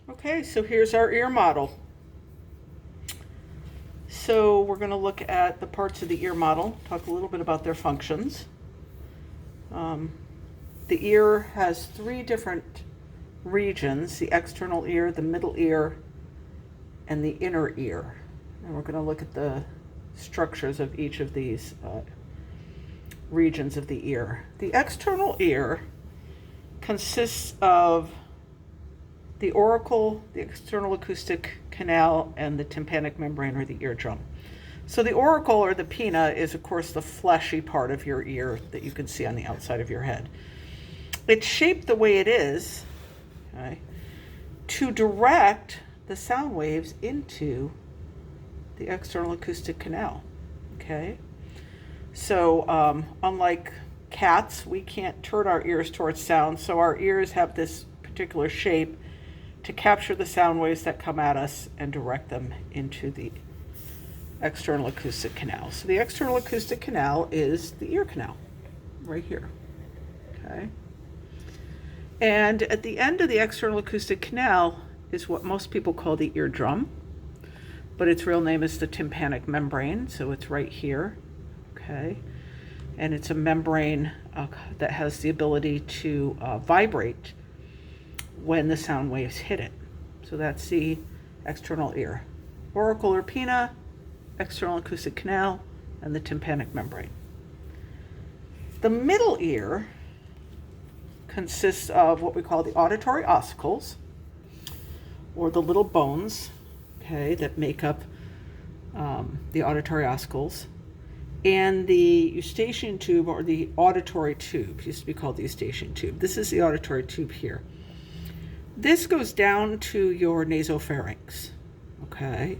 Okay, so here's our ear model. So we're going to look at the parts of the ear model, talk a little bit about their functions. The ear has three different regions: the external ear, the middle ear, and the inner ear. And we're going to look at the structures of each of these regions of the ear. The external ear consists of the auricle, the external acoustic canal, and the tympanic membrane, or the eardrum. So the auricle, or the pinna, is of course the fleshy part of your ear that you can see on the outside of your head. It's shaped the way it is, okay, to direct the sound waves into the external acoustic canal. Okay, so unlike cats, we can't turn our ears towards sound, so our ears have this particular shape to capture the sound waves that come at us and direct them into the external acoustic canal. So the external acoustic canal is the ear canal, right here. Okay. And at the end of the external acoustic canal is what most people call the eardrum, but its real name is the tympanic membrane, so it's right here. Okay. And it's a membrane that has the ability to vibrate when the sound waves hit it. So that's the external ear. Auricle or pinna, external acoustic canal, and the tympanic membrane. The middle ear consists of what we call the auditory ossicles, or the little bones, okay, that make up the auditory ossicles, and the eustachian tube, or the auditory tube. It used to be called the eustachian tube. This is the auditory tube here. This goes down to your nasopharynx, okay?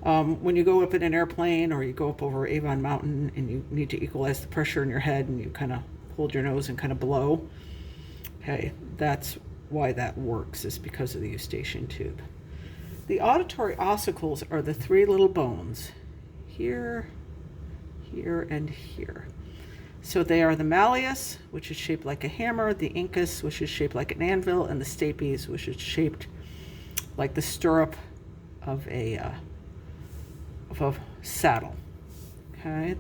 When you go up in an airplane or you go up over Avon Mountain and you need to equalize the pressure in your head and you kind of hold your nose and kind of blow, okay, that's why that works, is because of the eustachian tube. The auditory ossicles are the three little bones, here, here, and here. So they are the malleus, which is shaped like a hammer, the incus, which is shaped like an anvil, and the stapes, which is shaped like the stirrup of a saddle. Okay,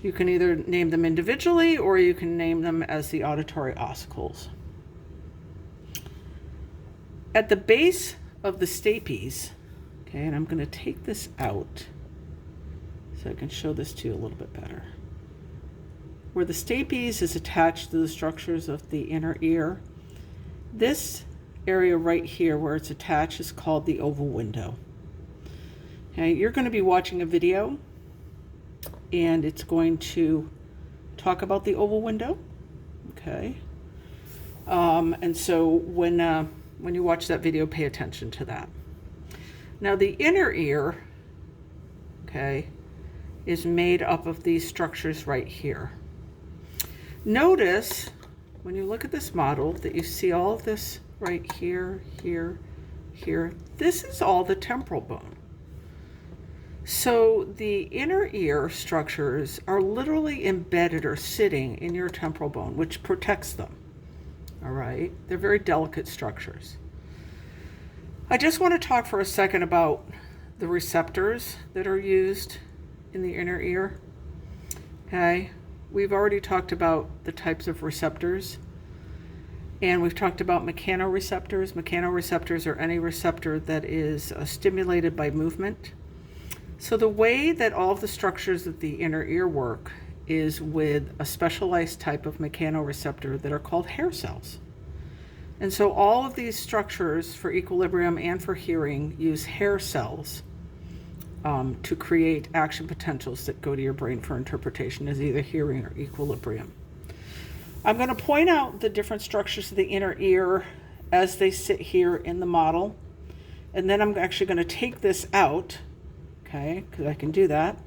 you can either name them individually or you can name them as the auditory ossicles. At the base of the stapes, okay, and I'm going to take this out so I can show this to you a little bit better. Where the stapes is attached to the structures of the inner ear, this area right here where it's attached is called the oval window. Okay, you're going to be watching a video and it's going to talk about the oval window. Okay, and so when you watch that video, pay attention to that. Now the inner ear, okay, is made up of these structures right here. Notice when you look at this model that you see all of this right here, here, here. This is all the temporal bone. So the inner ear structures are literally embedded or sitting in your temporal bone, which protects them. All right, they're very delicate structures. I just want to talk for a second about the receptors that are used in the inner ear. Okay, we've already talked about the types of receptors, and we've talked about mechanoreceptors. Mechanoreceptors are any receptor that is stimulated by movement. So the way that all of the structures of the inner ear work is with a specialized type of mechanoreceptor that are called hair cells. And so all of these structures for equilibrium and for hearing use hair cells to create action potentials that go to your brain for interpretation as either hearing or equilibrium. I'm going to point out the different structures of the inner ear as they sit here in the model. And then I'm actually going to take this out, okay, because I can do that.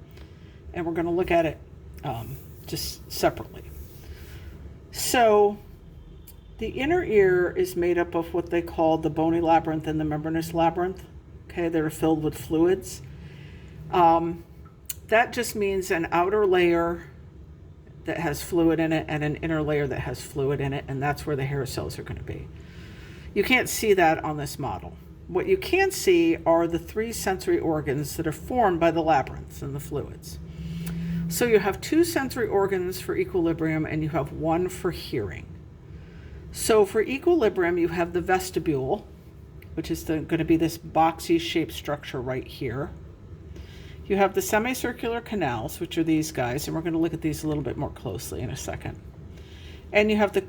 And we're going to look at it just separately. So the inner ear is made up of what they call the bony labyrinth and the membranous labyrinth, okay, that are filled with fluids. That just means an outer layer that has fluid in it and an inner layer that has fluid in it, and that's where the hair cells are going to be. You can't see that on this model. What you can see are the 3 sensory organs that are formed by the labyrinths and the fluids. So you have 2 sensory organs for equilibrium and you have 1 for hearing. So for equilibrium, you have the vestibule, which is going to be this boxy shaped structure right here. You have the semicircular canals, which are these guys, and we're going to look at these a little bit more closely in a second. And you have the,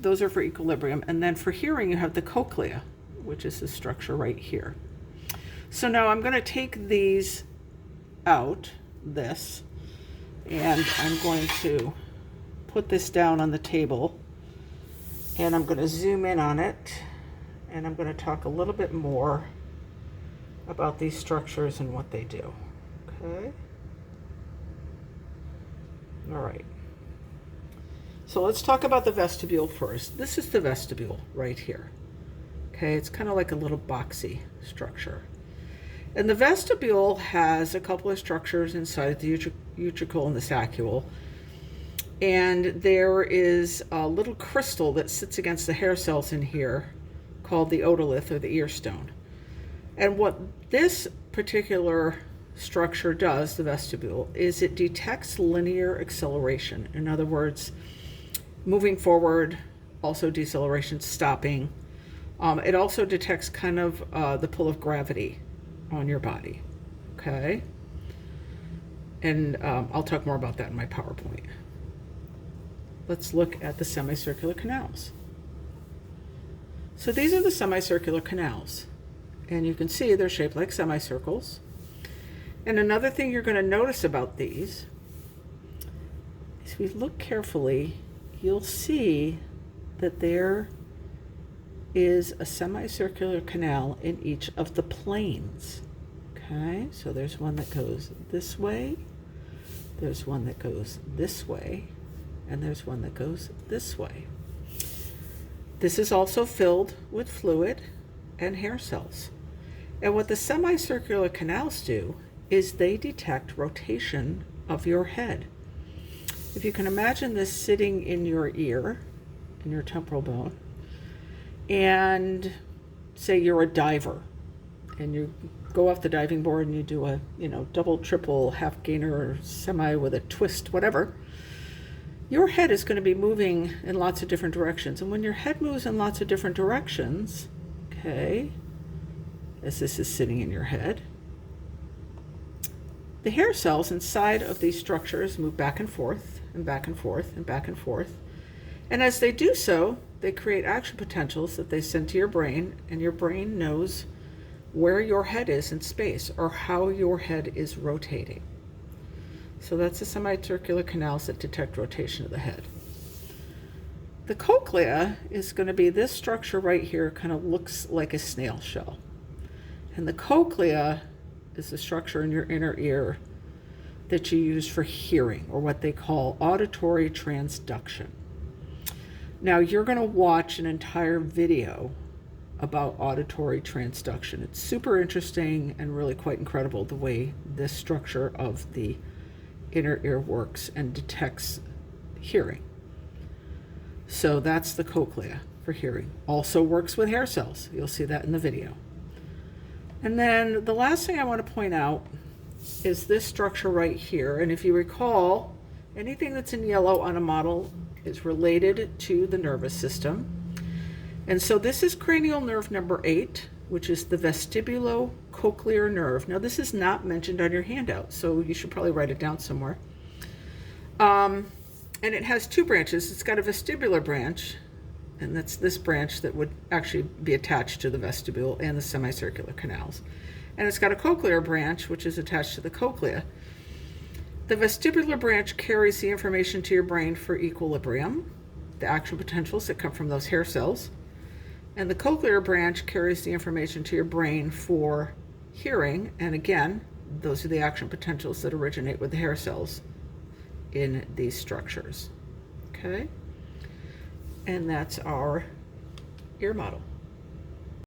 those are for equilibrium. And then for hearing, you have the cochlea, which is the structure right here. So now I'm going to take these out, and I'm going to put this down on the table, and I'm going to zoom in on it, and I'm going to talk a little bit more about these structures and what they do. Okay. All right. So let's talk about the vestibule first. This is the vestibule right here. Okay, it's kind of like a little boxy structure. And the vestibule has a couple of structures inside the utricle and the saccule. And there is a little crystal that sits against the hair cells in here called the otolith, or the ear stone. And what this particular structure does, the vestibule, is it detects linear acceleration. In other words, moving forward, also deceleration, stopping. It also detects kind of the pull of gravity on your body, okay? And I'll talk more about that in my PowerPoint. Let's look at the semicircular canals. So these are the semicircular canals. And you can see they're shaped like semicircles. And another thing you're going to notice about these is if you look carefully, you'll see that there is a semicircular canal in each of the planes. Okay, so there's one that goes this way, there's one that goes this way, and there's one that goes this way. This is also filled with fluid and hair cells. And what the semicircular canals do is they detect rotation of your head. If you can imagine this sitting in your ear, in your temporal bone, and say you're a diver and you go off the diving board and you do a, double, triple, half gainer, or semi with a twist, whatever, your head is going to be moving in lots of different directions. And when your head moves in lots of different directions, okay, as this is sitting in your head, the hair cells inside of these structures move back and forth and back and forth and back and forth. And as they do so, they create action potentials that they send to your brain, and your brain knows where your head is in space, or how your head is rotating. So that's the semicircular canals that detect rotation of the head. The cochlea is going to be this structure right here, kind of looks like a snail shell. And the cochlea is the structure in your inner ear that you use for hearing, or what they call auditory transduction. Now you're going to watch an entire video about auditory transduction. It's super interesting and really quite incredible the way this structure of the inner ear works and detects hearing. So that's the cochlea for hearing. Also works with hair cells. You'll see that in the video. And then the last thing I want to point out is this structure right here. And if you recall, anything that's in yellow on a model is related to the nervous system. And so this is cranial nerve number 8, which is the vestibulocochlear nerve. Now this is not mentioned on your handout, so you should probably write it down somewhere. And it has 2 branches. It's got a vestibular branch, and that's this branch that would actually be attached to the vestibule and the semicircular canals. And it's got a cochlear branch, which is attached to the cochlea. The vestibular branch carries the information to your brain for equilibrium, the action potentials that come from those hair cells. And the cochlear branch carries the information to your brain for hearing. And again, those are the action potentials that originate with the hair cells in these structures. Okay? And that's our ear model.